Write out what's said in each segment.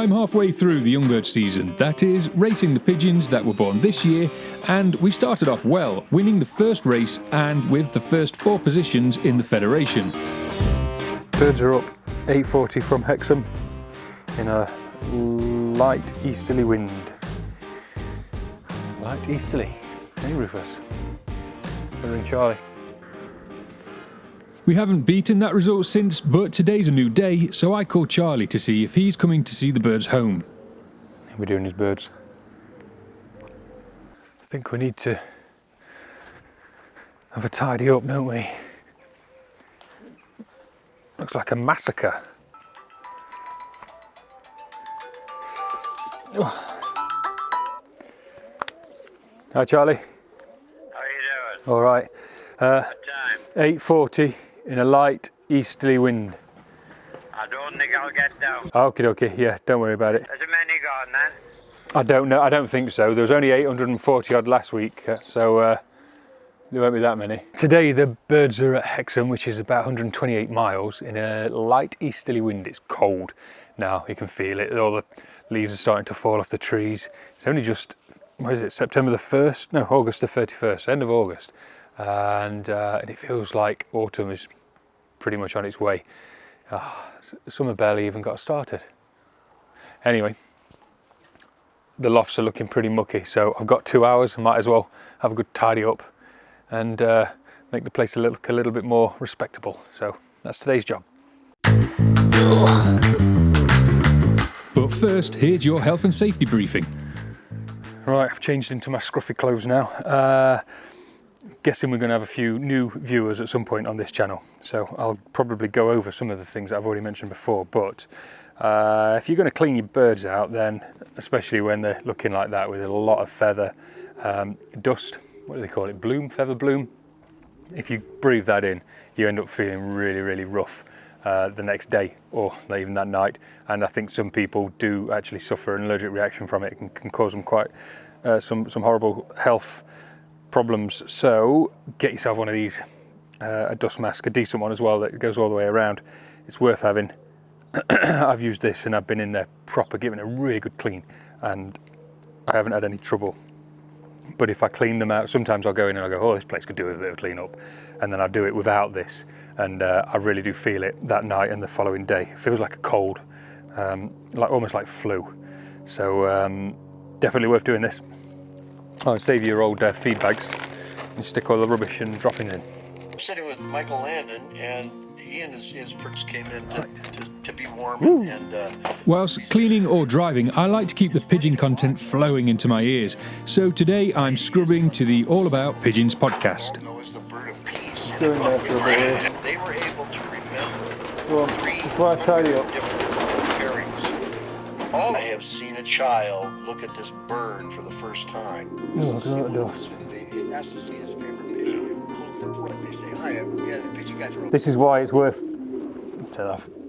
I'm halfway through the young bird season, that is, racing the pigeons that were born this year, and we started off well, winning the first race and with the first 4 positions in the federation. Birds are up 8:40 from Hexham in a light easterly wind. Light easterly. Hey Rufus. Ring Charlie. We haven't beaten that result since, but today's a new day, so I call Charlie to see if he's coming to see the birds home. We're doing his birds. I think we need to have a tidy up, don't we? Looks like a massacre. Oh. Hi Charlie. How are you doing? All right. What time? 8:40 in a light easterly wind. I don't think I'll get down. Okie dokie, yeah, don't worry about it. Has a many gone then? I don't know, I don't think so. There was only 840 odd last week, so there won't be that many. Today the birds are at Hexham, which is about 128 miles, in a light easterly wind. It's cold now, you can feel it. All the leaves are starting to fall off the trees. It's only just, what is it, September the 1st? No, August the 31st, end of August. And it feels like autumn is pretty much on its way. Summer barely even got started. Anyway, the lofts are looking pretty mucky, so I've got 2 hours. I might as well have a good tidy up and make the place look a little bit more respectable. So that's today's job. But first, here's your health and safety briefing. Right, I've changed into my scruffy clothes now. Guessing we're going to have a few new viewers at some point on this channel, so I'll probably go over some of the things that I've already mentioned before. But if you're going to clean your birds out, then especially when they're looking like that with a lot of feather, dust, what do they call it, bloom, feather bloom, if you breathe that in, you end up feeling really, really rough the next day or even that night. And I think some people do actually suffer an allergic reaction from it. It can cause them quite some horrible health problems. So get yourself one of these, a dust mask, a decent one as well that goes all the way around. It's worth having. I've used this and I've been in there proper, giving it a really good clean, and I haven't had any trouble. But if I clean them out, sometimes I'll go in and I'll go, oh, this place could do with a bit of clean up, and then I'll do it without this, and I really do feel it that night and the following day. It feels like a cold, like almost like flu. So definitely worth doing this. Oh, and save your old feed bags and stick all the rubbish and droppings in. I'm sitting with Michael Landon, and he and his birds came in to be warm. And Whilst cleaning or driving, I like to keep the pigeon content flowing into my ears. So today I'm scrubbing to the All About Pigeons podcast. was the bird of peace. Doing that for a bit. They were able to remember Well, 3 before I tidy up. different pairings. I have seen a child look at this bird for the first time. Oh, look at that dust. He asked to see his favorite pigeon. They say, hi, yeah, the pigeon guys are This is why it's worth,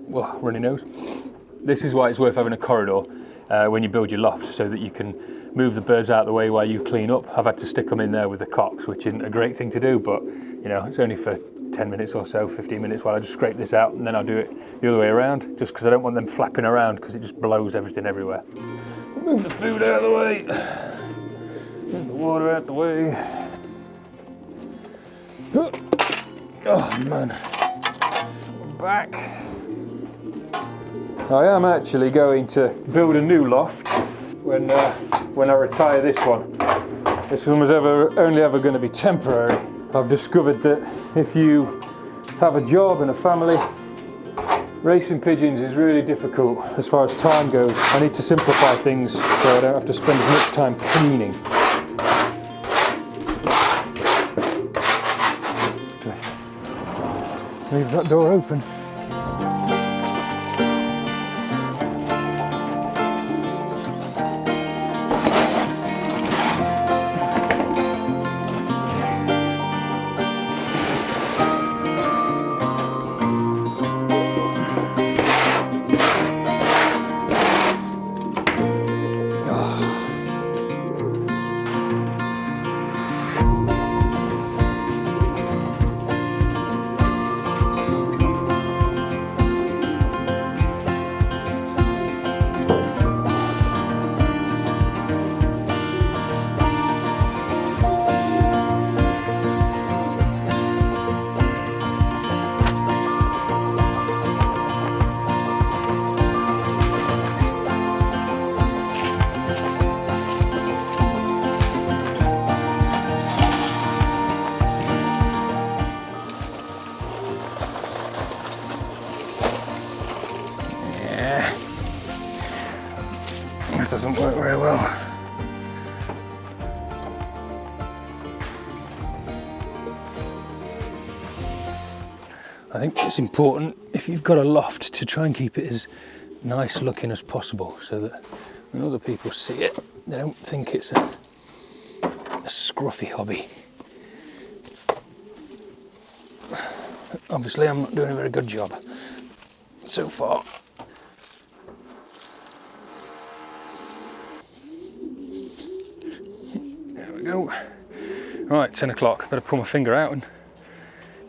well, runny nose. This is why it's worth having a corridor when you build your loft, so that you can move the birds out of the way while you clean up. I've had to stick them in there with the cocks, which isn't a great thing to do, but you know, it's only for 10 minutes or so, 15 minutes while I just scrape this out, and then I'll do it the other way around, just because I don't want them flapping around, because it just blows everything everywhere. Move the food out of the way, move the water out of the way. Oh man, I'm back. I am actually going to build a new loft when I retire this one. This one was only ever going to be temporary. I've discovered that if you have a job and a family, racing pigeons is really difficult as far as time goes. I need to simplify things so I don't have to spend as much time cleaning. Leave that door open. That doesn't work very well. I think it's important, if you've got a loft, to try and keep it as nice looking as possible, so that when other people see it, they don't think it's a scruffy hobby. Obviously, I'm not doing a very good job so far. There we go. Right, 10 o'clock. Better pull my finger out and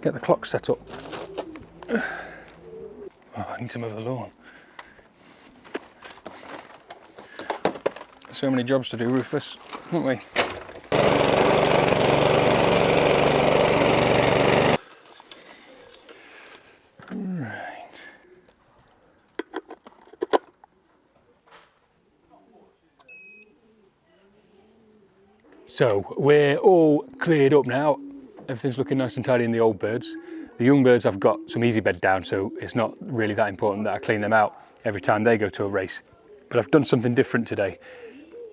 get the clock set up. Oh, I need to mow the lawn. So many jobs to do, Rufus, haven't we? Right. So we're all cleared up now. Everything's looking nice and tidy in the old birds. The young birds, I've got some easy bed down, so it's not really that important that I clean them out every time they go to a race. But I've done something different today.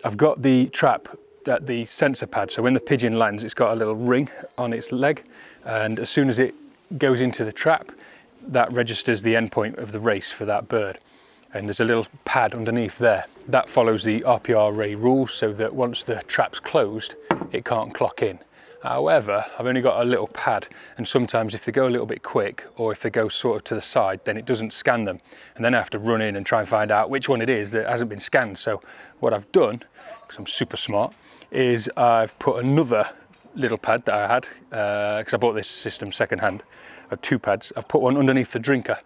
I've got the trap at the sensor pad, so when the pigeon lands, it's got a little ring on its leg, and as soon as it goes into the trap, that registers the endpoint of the race for that bird. And there's a little pad underneath there. That follows the RPRA rules, so that once the trap's closed, it can't clock in. However, I've only got a little pad, and sometimes if they go a little bit quick, or if they go sort of to the side, then it doesn't scan them. And then I have to run in and try and find out which one it is that hasn't been scanned. So what I've done, because I'm super smart, is I've put another little pad that I had, because I bought this system secondhand, of 2 pads. I've put one underneath the drinker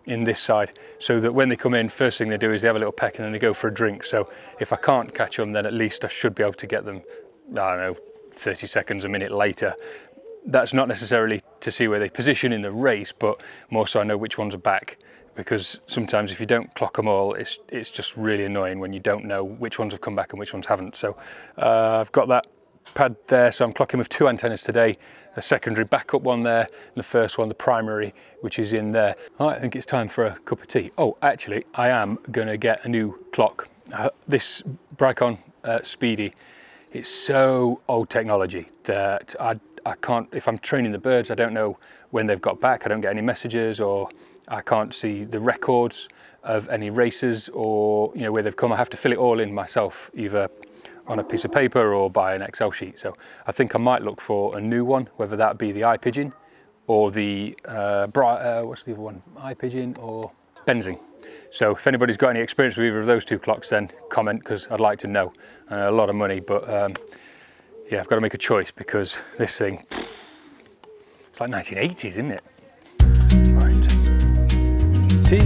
in this side, so that when they come in, first thing they do is they have a little peck and then they go for a drink. So if I can't catch them, then at least I should be able to get them, I don't know, 30 seconds, a minute later. That's not necessarily to see where they position in the race, but more so I know which ones are back, because sometimes if you don't clock them all, it's just really annoying when you don't know which ones have come back and which ones haven't. So I've got that pad there, so I'm clocking with 2 antennas today, a secondary backup one there, and the first one, the primary, which is in there. All right, I think it's time for a cup of tea. Oh, actually, I am gonna get a new clock. This Bricon Speedy, it's so old technology that I can't, if I'm training the birds, I don't know when they've got back. I don't get any messages, or I can't see the records of any races, or where they've come. I have to fill it all in myself, either on a piece of paper or by an Excel sheet. So I think I might look for a new one, whether that be the iPigeon or the what's the other one, iPigeon or Benzing. So if anybody's got any experience with either of those 2 clocks, then comment, because I'd like to know. A lot of money, but yeah, I've got to make a choice, because this thing, it's like 1980s, isn't it? Right. Tea.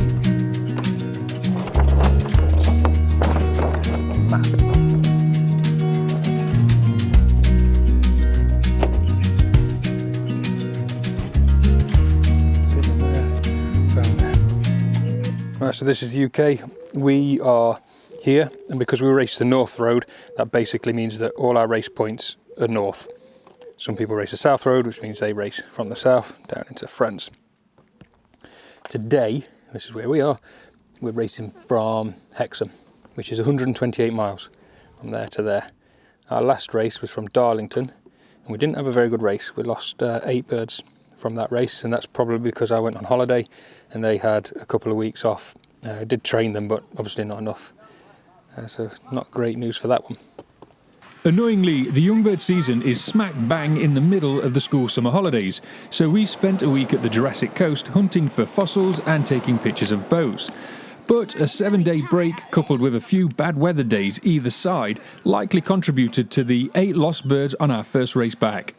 Map. Right, so this is the UK. We are here, and because we race the North Road, that basically means that all our race points are north. Some people race the South Road, which means they race from the south down into France. Today, this is where we are, we're racing from Hexham, which is 128 miles from there to there. Our last race was from Darlington, and we didn't have a very good race. We lost 8 birds from that race, and that's probably because I went on holiday and they had a couple of weeks off. I did train them, but obviously not enough. So not great news for that one. Annoyingly, the Youngbird season is smack bang in the middle of the school summer holidays, so we spent a week at the Jurassic Coast hunting for fossils and taking pictures of bows. But a 7-day break, coupled with a few bad weather days either side, likely contributed to the 8 lost birds on our first race back.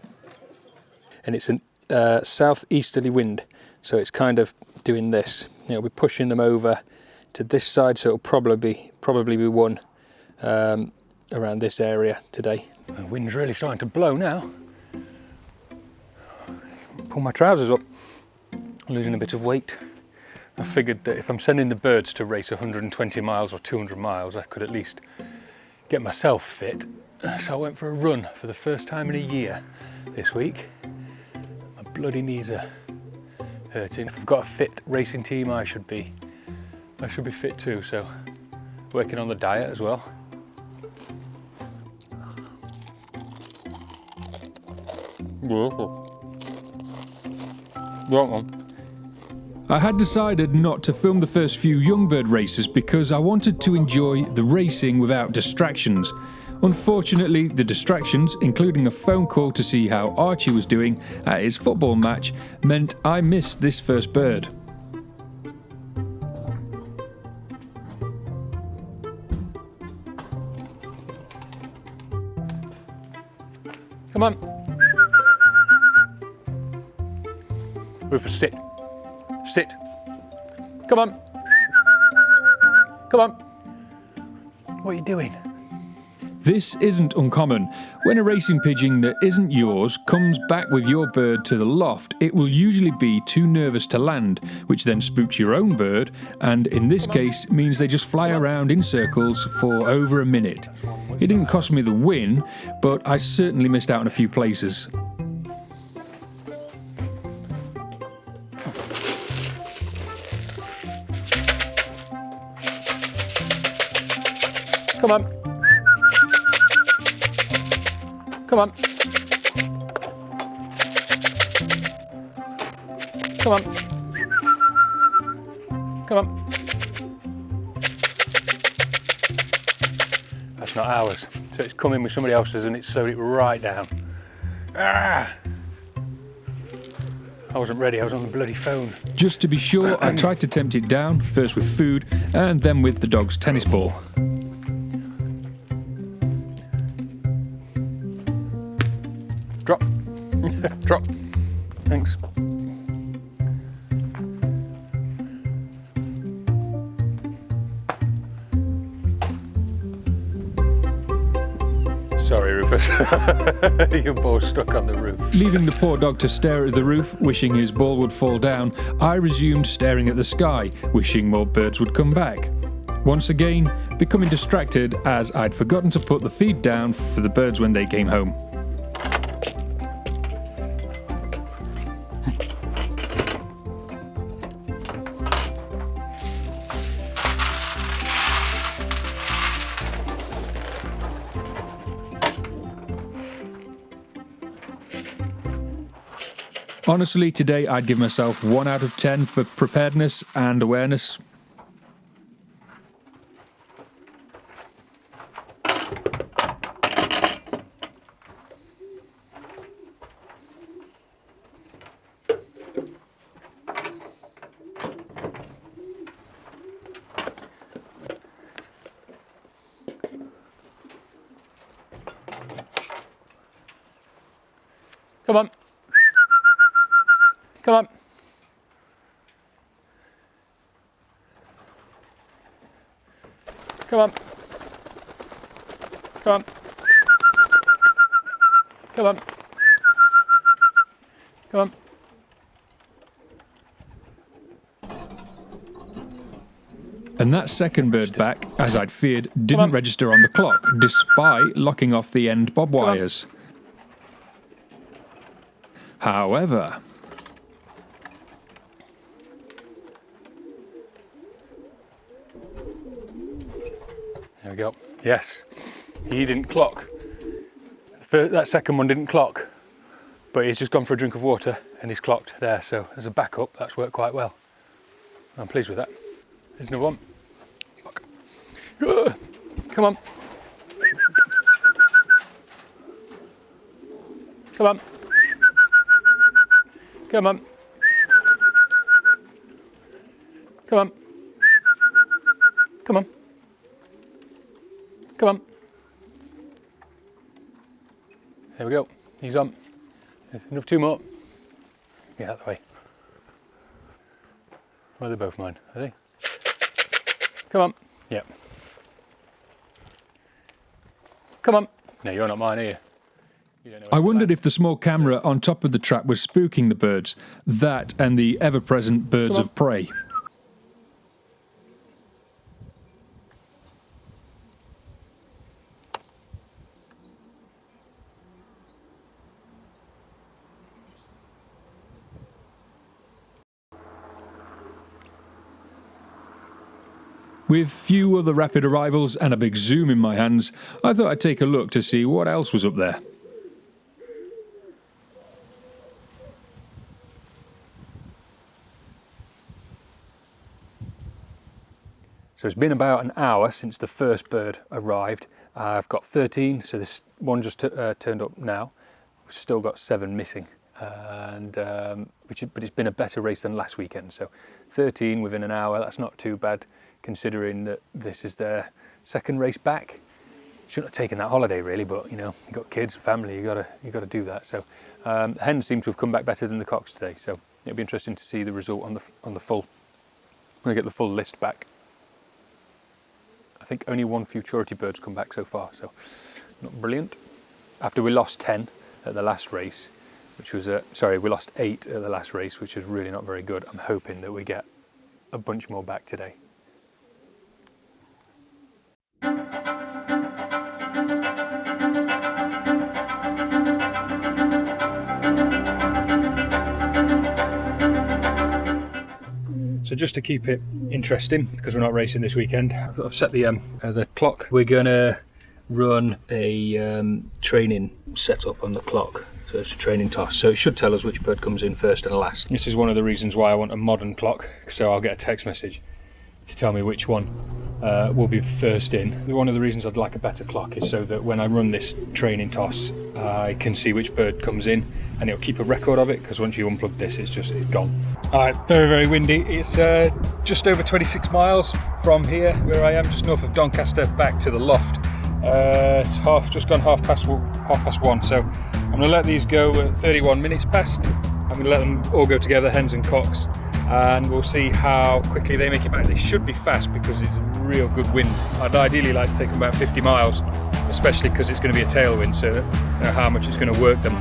And it's a southeasterly wind, so it's kind of doing this. We're pushing them over to this side, so it'll probably be one around this area today. The wind's really starting to blow now. Pull my trousers up, I'm losing a bit of weight. I figured that if I'm sending the birds to race 120 miles or 200 miles, I could at least get myself fit. So I went for a run for the first time in a year this week. My bloody knees are hurting. If I've got a fit racing team, I should be fit too. So working on the diet as well. I had decided not to film the first few young bird races because I wanted to enjoy the racing without distractions. Unfortunately, the distractions, including a phone call to see how Archie was doing at his football match, meant I missed this first bird. Come on. Rufus, sit. Sit. Come on. Come on. What are you doing? This isn't uncommon. When a racing pigeon that isn't yours comes back with your bird to the loft, it will usually be too nervous to land, which then spooks your own bird, and in this case means they just fly around in circles for over a minute. It didn't cost me the win, but I certainly missed out on a few places. Come on. Come on. Come on. Come on. That's not ours. So it's come in with somebody else's and it's slowed it right down. Ah! I wasn't ready, I was on the bloody phone. Just to be sure, I tried to tempt it down, first with food and then with the dog's tennis ball. Drop. Drop. Thanks. Sorry, Rufus. Your ball's stuck on the roof. Leaving the poor dog to stare at the roof, wishing his ball would fall down, I resumed staring at the sky, wishing more birds would come back. Once again, becoming distracted as I'd forgotten to put the feed down for the birds when they came home. Honestly, today I'd give myself 1 out of 10 for preparedness and awareness. Come on. Come on. Come on. Come on. Come on. Come on. And that second bird back, as I'd feared, didn't register on the clock, despite locking off the end bob wires. However, there we go. Yes, he didn't clock. That second one didn't clock, but he's just gone for a drink of water and he's clocked there. So as a backup, that's worked quite well. I'm pleased with that. There's another one. Come on. Come on. Come on. Come on. Come on. Come on. There we go. He's on. There's enough, 2 more. Get out of the way. Well, they're both mine, are they? Come on. Yep. Come on. No, you're not mine, are you? I wondered if the small camera on top of the trap was spooking the birds, that and the ever-present birds of prey. With few other rapid arrivals and a big zoom in my hands, I thought I'd take a look to see what else was up there. So it's been about an hour since the first bird arrived. I've got 13, so this one just turned up now. We've still got 7 missing, but it's been a better race than last weekend. So 13 within an hour, that's not too bad considering that this is their second race back. Shouldn't have taken that holiday really, but you know, you've got kids, family, you gotta do that. So hens seem to have come back better than the cocks today. So it'll be interesting to see the result on the full. When I get the full list back. I think only 1 futurity bird's come back so far, so not brilliant. After we lost 10 at the last race, which was we lost 8 at the last race, which is really not very good. I'm hoping that we get a bunch more back today. So just to keep it interesting, because we're not racing this weekend, I've set the clock. We're gonna run a training setup on the clock. So it's a training toss. So it should tell us which bird comes in first and last. This is one of the reasons why I want a modern clock. So I'll get a text message to tell me which one will be first in. One of the reasons I'd like a better clock is so that when I run this training toss, I can see which bird comes in, and it'll keep a record of it, because once you unplug this, it's gone. Alright, very, very windy. It's just over 26 miles from here, where I am, just north of Doncaster, back to the loft. It's just gone half past 1, so I'm going to let these go at 31 minutes past. I'm going to let them all go together, hens and cocks, and we'll see how quickly they make it back. They should be fast because it's a real good wind. I'd ideally like to take them about 50 miles, especially because it's going to be a tailwind, so I don't know how much it's going to work them.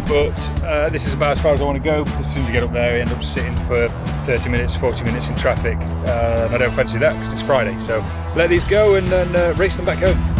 But this is about as far as I want to go. As soon as you get up there, you end up sitting for 30 minutes, 40 minutes in traffic. I don't fancy that because it's Friday, so let these go and then race them back home.